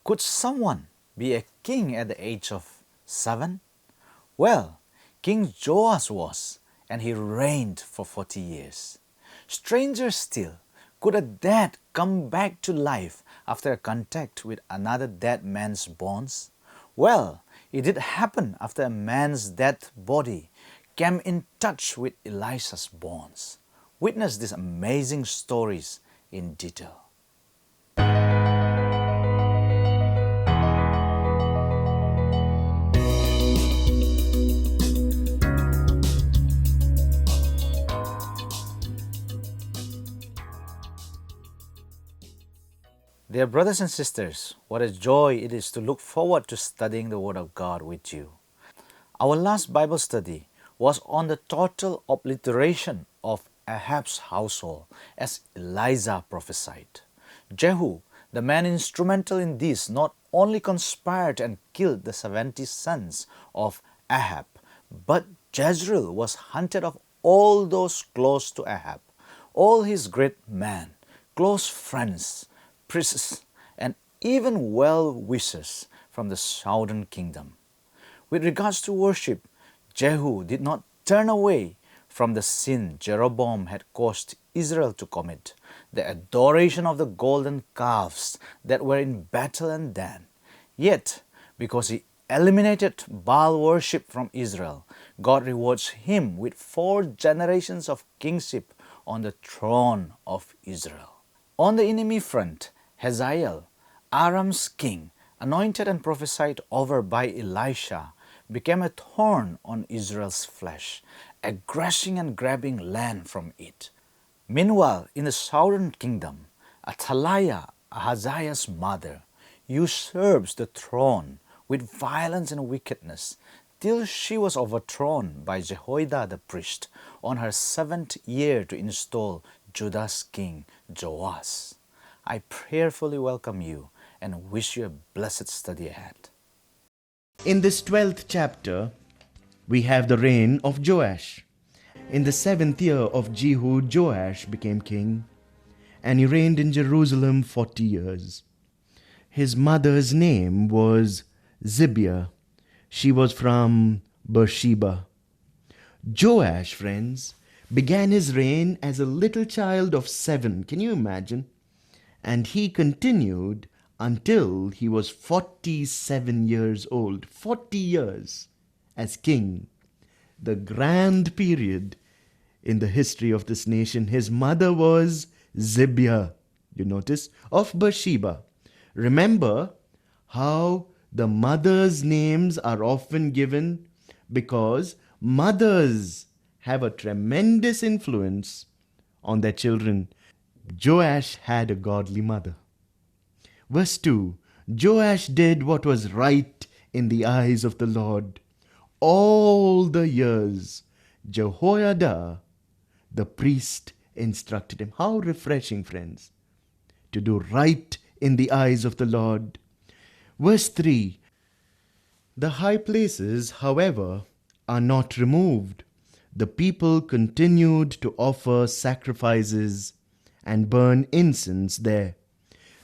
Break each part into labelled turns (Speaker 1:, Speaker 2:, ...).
Speaker 1: Could someone be a king at the age of 7? Well, King Joash was, and he reigned for 40 years. Stranger still, could a dead come back to life after a contact with another dead man's bones? Well, it did happen after a man's dead body came in touch with Elisha's bones. Witness these amazing stories in detail. Dear brothers and sisters, what a joy it is to look forward to studying the Word of God with you. Our last Bible study was on the total obliteration of Ahab's household as Elijah prophesied. Jehu, the man instrumental in this, not only conspired and killed the 70 sons of Ahab, but Jezreel was hunted of all those close to Ahab, all his great men, close friends, priests, and even well-wishers from the southern kingdom. With regards to worship, Jehu did not turn away from the sin Jeroboam had caused Israel to commit, the adoration of the golden calves that were in Bethel and Dan. Yet, because he eliminated Baal worship from Israel, God rewards him with 4 generations of kingship on the throne of Israel. On the enemy front, Hazael, Aram's king, anointed and prophesied over by Elisha, became a thorn on Israel's flesh, aggressing and grabbing land from it. Meanwhile, in the southern kingdom, Athaliah, Ahaziah's mother, usurps the throne with violence and wickedness, till she was overthrown by Jehoiada the priest on her 7th year to install Judah's king Joash. I prayerfully welcome you and wish you a blessed study ahead.
Speaker 2: In this 12th chapter, we have the reign of Joash. In the 7th year of Jehu, Joash became king, and he reigned in Jerusalem 40 years. His mother's name was Zibiah. She was from Beersheba. Joash, friends, began his reign as a little child of 7. Can you imagine? And he continued until he was 47 years old. 40 years as king. The grand period in the history of this nation. His mother was Zibiah, you notice, of Beersheba. Remember how the mothers' names are often given because mothers have a tremendous influence on their children. Joash had a godly mother. Verse 2, Joash did what was right in the eyes of the Lord all the years Jehoiada, the priest, instructed him. How refreshing, friends, to do right in the eyes of the Lord. Verse 3, the high places, however, are not removed. The people continued to offer sacrifices and burn incense there.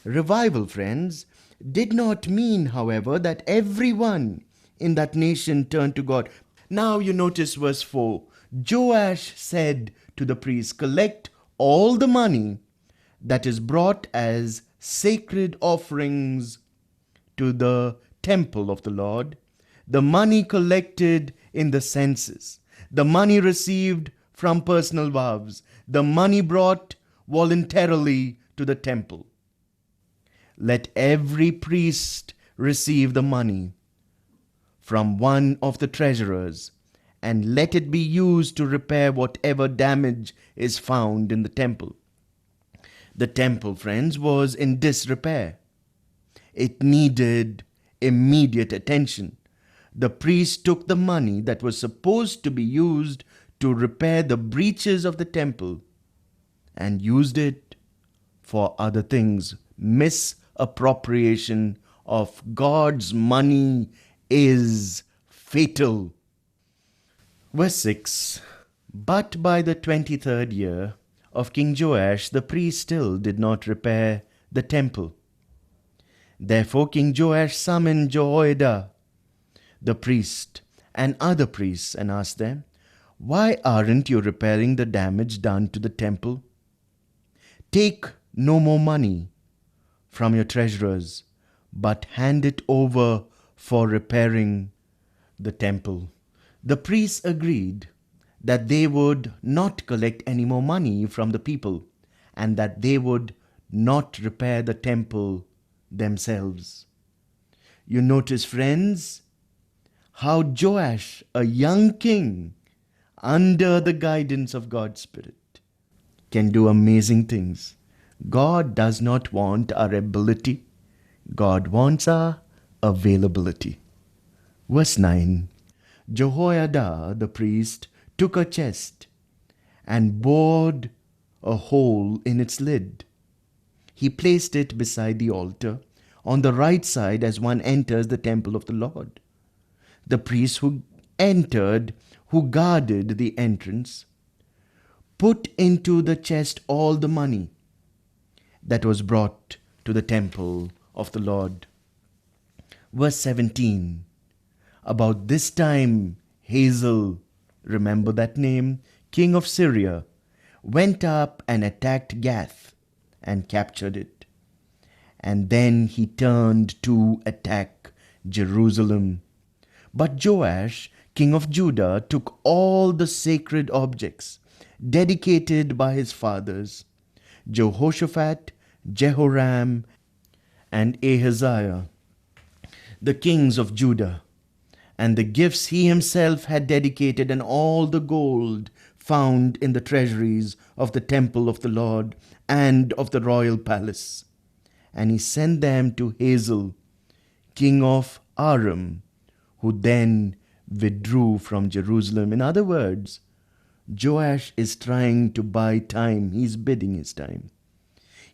Speaker 2: Revival, friends, did not mean, however, that everyone in that nation turned to God. Now you notice verse 4. Joash said to the priests, collect all the money that is brought as sacred offerings to the temple of the Lord, the money collected in the census, the money received from personal vows, the money brought voluntarily to the temple. Let every priest receive the money from one of the treasurers, and let it be used to repair whatever damage is found in the temple. The temple, friends, was in disrepair. It needed immediate attention. The priest took the money that was supposed to be used to repair the breaches of the temple and used it for other things. Misappropriation of God's money is fatal. Verse 6, but by the 23rd year of King Joash, the priest still did not repair the temple. Therefore King Joash summoned Jehoiada, the priest, and other priests, and asked them, "Why aren't you repairing the damage done to the temple? Take no more money from your treasurers, but hand it over for repairing the temple." The priests agreed that they would not collect any more money from the people and that they would not repair the temple themselves. You notice, friends, how Joash, a young king, under the guidance of God's Spirit, can do amazing things. God does not want our ability, God wants our availability. Verse 9. Jehoiada the priest took a chest and bored a hole in its lid. He placed it beside the altar on the right side as one enters the temple of the Lord. The priest who entered, who guarded the entrance, put into the chest all the money that was brought to the temple of the Lord. Verse 17. About this time, Hazael, remember that name, king of Syria, went up and attacked Gath and captured it. And then he turned to attack Jerusalem. But Joash, king of Judah, took all the sacred objects dedicated by his fathers, Jehoshaphat, Jehoram, and Ahaziah, the kings of Judah, and the gifts he himself had dedicated, and all the gold found in the treasuries of the temple of the Lord and of the royal palace. And he sent them to Hazael, king of Aram, who then withdrew from Jerusalem. In other words, Joash is trying to buy time. He's bidding his time.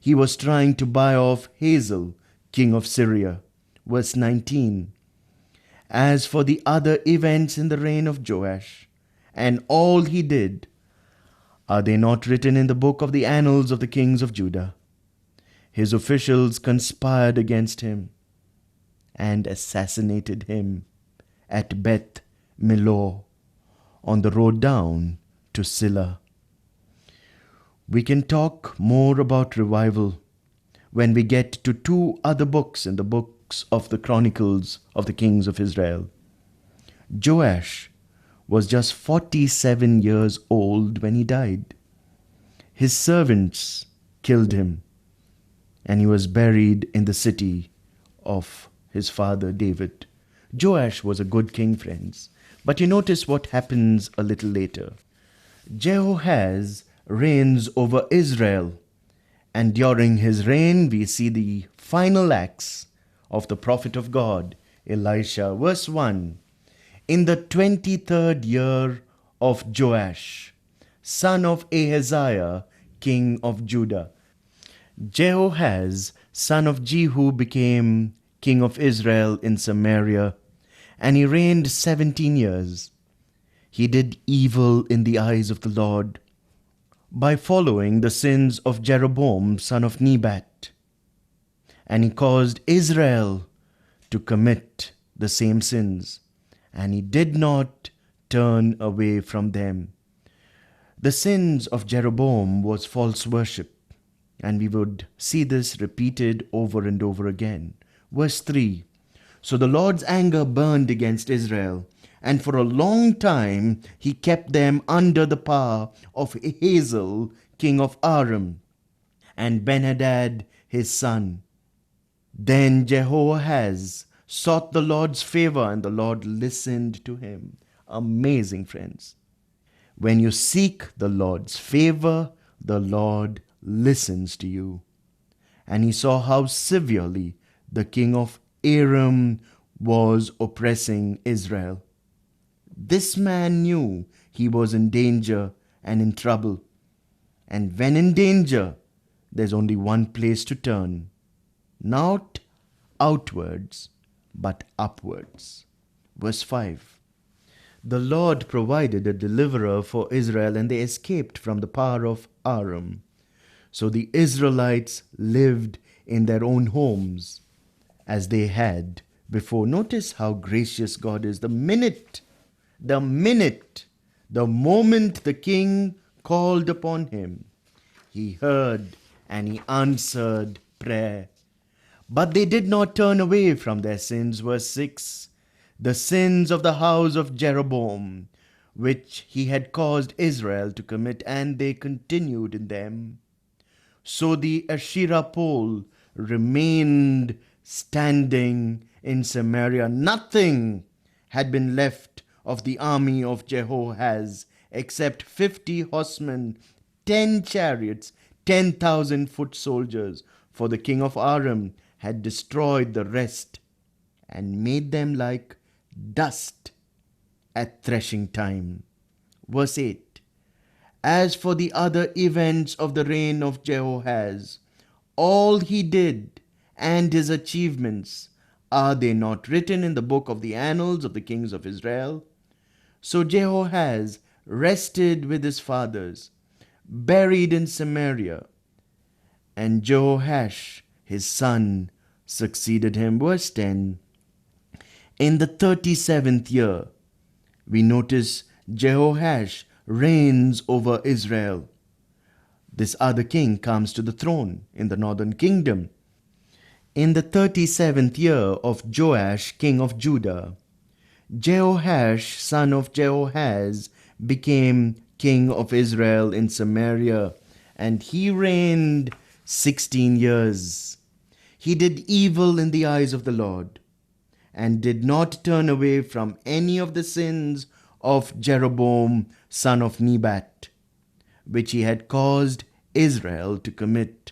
Speaker 2: He was trying to buy off Hazael, king of Syria. Verse 19. As for the other events in the reign of Joash, and all he did, are they not written in the book of the annals of the kings of Judah? His officials conspired against him and assassinated him at Beth Millo on the road down to Silla. We can talk more about revival when we get to two other books in the books of the Chronicles of the Kings of Israel. Joash was just 47 years old when he died. His servants killed him, and he was buried in the city of his father David. Joash was a good king, friends. But you notice what happens a little later. Jehoahaz reigns over Israel, and during his reign we see the final acts of the prophet of God, Elisha. Verse 1. In the 23rd year of Joash, son of Ahaziah, king of Judah, Jehoahaz, son of Jehu, became king of Israel in Samaria, and he reigned 17 years. He did evil in the eyes of the Lord by following the sins of Jeroboam, son of Nebat, and he caused Israel to commit the same sins, and he did not turn away from them. The sins of Jeroboam was false worship, and we would see this repeated over and over again. Verse 3. So the Lord's anger burned against Israel, and for a long time he kept them under the power of Hazael, king of Aram, and Ben-Hadad his son. Then Jehoahaz sought the Lord's favor, and the Lord listened to him. Amazing, friends. When you seek the Lord's favor, the Lord listens to you. And he saw how severely the king of Aram was oppressing Israel. This man knew he was in danger and in trouble. And when in danger, there's only one place to turn. Not outwards, but upwards. Verse 5. The Lord provided a deliverer for Israel, and they escaped from the power of Aram. So the Israelites lived in their own homes as they had before. Notice how gracious God is. The moment the king called upon him, he heard and he answered prayer. But they did not turn away from their sins. Verse 6, the sins of the house of Jeroboam, which he had caused Israel to commit, and they continued in them. So the Asherah pole remained standing in Samaria. Nothing had been left of the army of Jehoahaz except 50 horsemen, 10 chariots, 10,000 foot soldiers, for the king of Aram had destroyed the rest and made them like dust at threshing time. Verse 8, as for the other events of the reign of Jehoahaz, all he did and his achievements, are they not written in the book of the annals of the kings of Israel? So Jehoahaz rested with his fathers, buried in Samaria, and Jehoash his son succeeded him. Verse 10, in the 37th year, we notice Jehoash reigns over Israel. This other king comes to the throne in the northern kingdom. In the 37th year of Joash, king of Judah, Jehoash, son of Jehoahaz, became king of Israel in Samaria, and he reigned 16 years. He did evil in the eyes of the Lord, and did not turn away from any of the sins of Jeroboam, son of Nebat, which he had caused Israel to commit.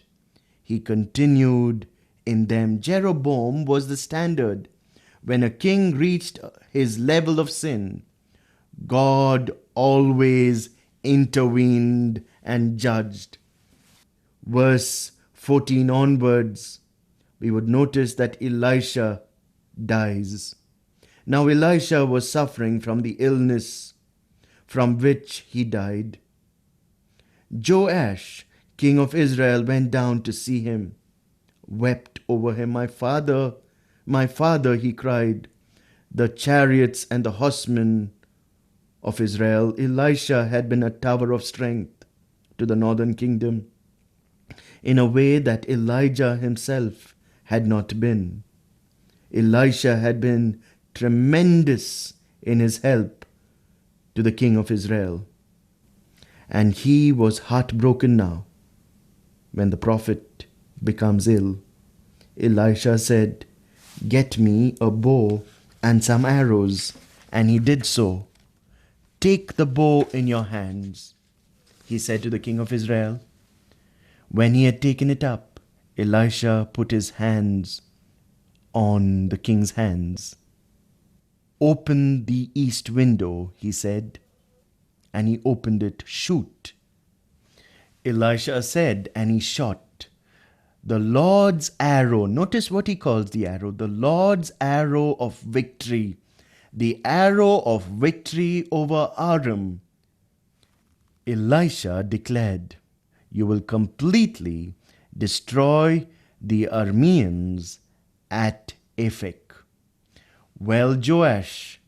Speaker 2: He continued in them. Jeroboam was the standard. When a king reached his level of sin, God always intervened and judged. Verse 14 onwards, we would notice that Elisha dies. Now Elisha was suffering from the illness from which he died. Joash, king of Israel, went down to see him, wept over him. My father, he cried, the chariots and the horsemen of Israel. Elisha had been a tower of strength to the northern kingdom in a way that Elijah himself had not been. Elisha had been tremendous in his help to the king of Israel. And he was heartbroken now when the prophet becomes ill. Elisha said, get me a bow and some arrows. And he did so. Take the bow in your hands, he said to the king of Israel. When he had taken it up, Elisha put his hands on the king's hands. Open the east window, he said, and he opened it. Shoot. Elisha said, and he shot. The Lord's arrow, notice what he calls the arrow, the Lord's arrow of victory, the arrow of victory over Aram. Elisha declared, you will completely destroy the Arameans at Aphek. Well, Joash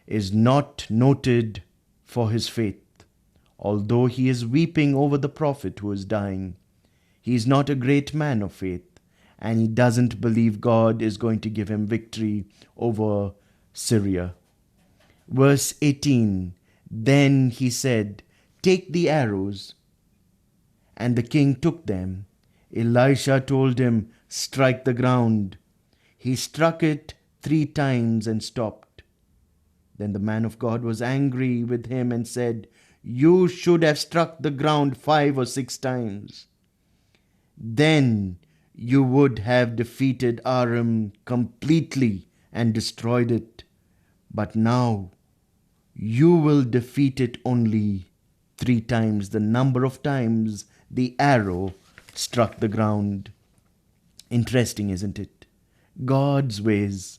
Speaker 2: is not noted for his faith. Although he is weeping over the prophet who is dying, he is not a great man of faith, and he doesn't believe God is going to give him victory over Syria. Verse 18, then he said, take the arrows. And the king took them. Elisha told him, strike the ground. He struck it 3 times and stopped. Then the man of God was angry with him and said, you should have struck the ground 5 or 6 times. Then you would have defeated Aram completely and destroyed it. But now you will defeat it only 3 times, the number of times the arrow struck the ground. Interesting, isn't it? God's ways.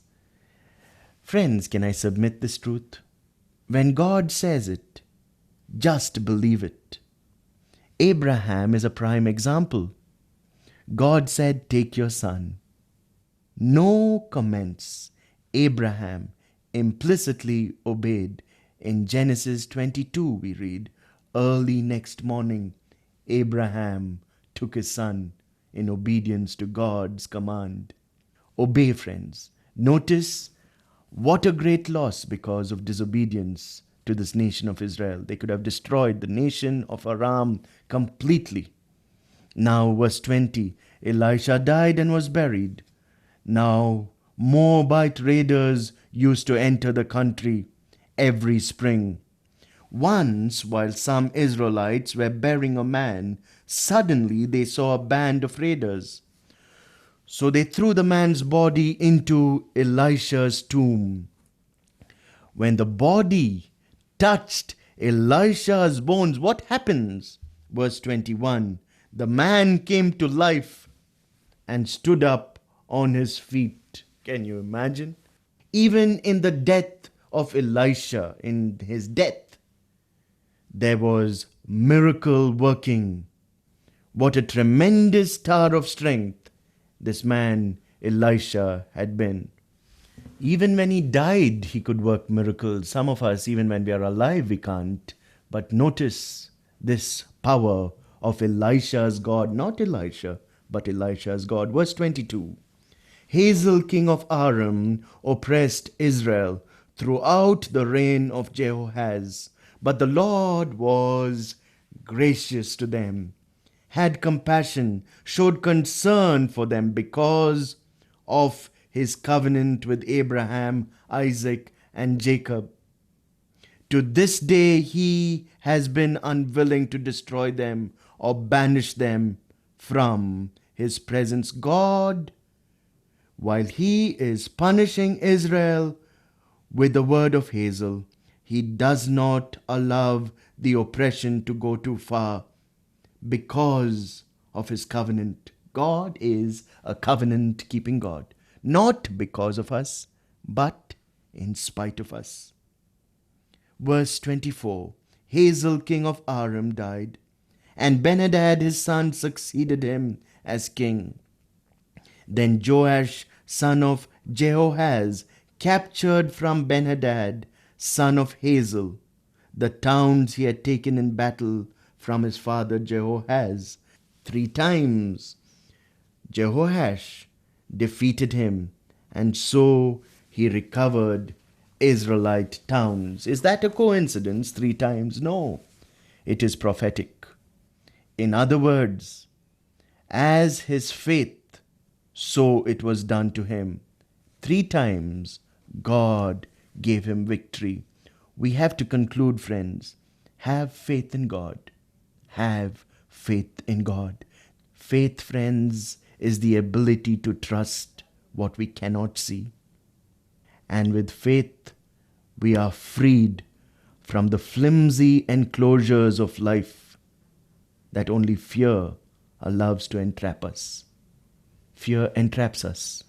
Speaker 2: Friends, can I submit this truth? When God says it, just believe it. Abraham is a prime example. God said, take your son. No comments. Abraham implicitly obeyed. In Genesis 22, we read, early next morning, Abraham took his son in obedience to God's command. Obey, friends. Notice what a great loss because of disobedience to this nation of Israel. They could have destroyed the nation of Aram completely. Now, verse 20, Elisha died and was buried. Now, Moabite raiders used to enter the country every spring. Once, while some Israelites were burying a man, suddenly they saw a band of raiders. So they threw the man's body into Elisha's tomb. When the body touched Elisha's bones, what happens? Verse 21, the man came to life and stood up on his feet. Can you imagine? Even in the death of Elisha, in his death, there was miracle working. What a tremendous tower of strength this man Elisha had been. Even when he died, he could work miracles. Some of us, even when we are alive, we can't. But notice this power of Elisha's God, not Elisha, but Elisha's God. Verse 22. Hazael, king of Aram, oppressed Israel throughout the reign of Jehoahaz. But the Lord was gracious to them, had compassion, showed concern for them because of his covenant with Abraham, Isaac, and Jacob. To this day, he has been unwilling to destroy them or banish them from his presence. God, while he is punishing Israel with the word of Hazael, he does not allow the oppression to go too far because of his covenant. God is a covenant keeping God, not because of us, but in spite of us. Verse 24, Hazael, king of Aram, died, and Ben-Hadad his son succeeded him as king. Then Joash, son of Jehoahaz, captured from Ben-Hadad, son of Hazael, the towns he had taken in battle from his father Jehoahaz. 3 times Jehoash defeated him, and so he recovered Israelite towns. Is that a coincidence? 3 times? No, it is prophetic. In other words, as his faith, so it was done to him. 3 times God gave him victory. We have to conclude, friends. Have faith in God. Have faith in God. Faith, friends, is the ability to trust what we cannot see. And with faith, we are freed from the flimsy enclosures of life that only fear allows to entrap us. Fear entraps us.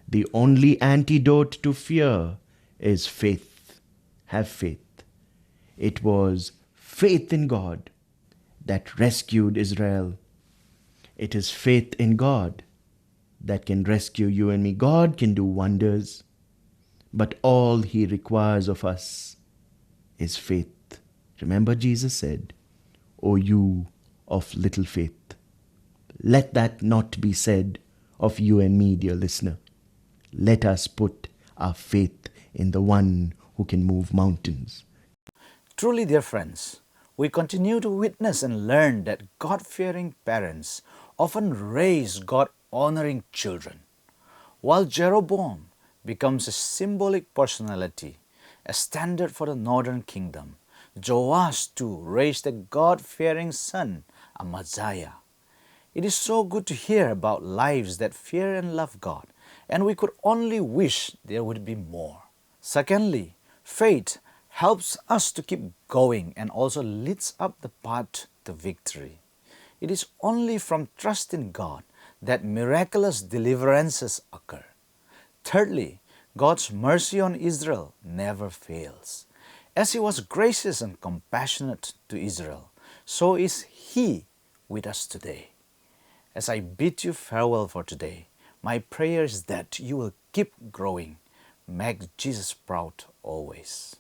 Speaker 2: The only antidote to fear is faith. Have faith. It was faith in God that rescued Israel. It is faith in God that can rescue you and me. God can do wonders, but all he requires of us is faith. Remember, Jesus said, O you of little faith. Let that not be said of you and me, dear listener. Let us put our faith in the one who can move mountains.
Speaker 1: Truly, dear friends, we continue to witness and learn that God-fearing parents often raise God-honoring children. While Jeroboam becomes a symbolic personality, a standard for the northern kingdom, Joash too raised a God-fearing son, Amaziah. It is so good to hear about lives that fear and love God, and we could only wish there would be more. Secondly, faith helps us to keep going and also leads up the path to victory. It is only from trust in God that miraculous deliverances occur. Thirdly, God's mercy on Israel never fails. As He was gracious and compassionate to Israel, so is He with us today. As I bid you farewell for today, My prayer is that you will keep growing. Make Jesus proud always.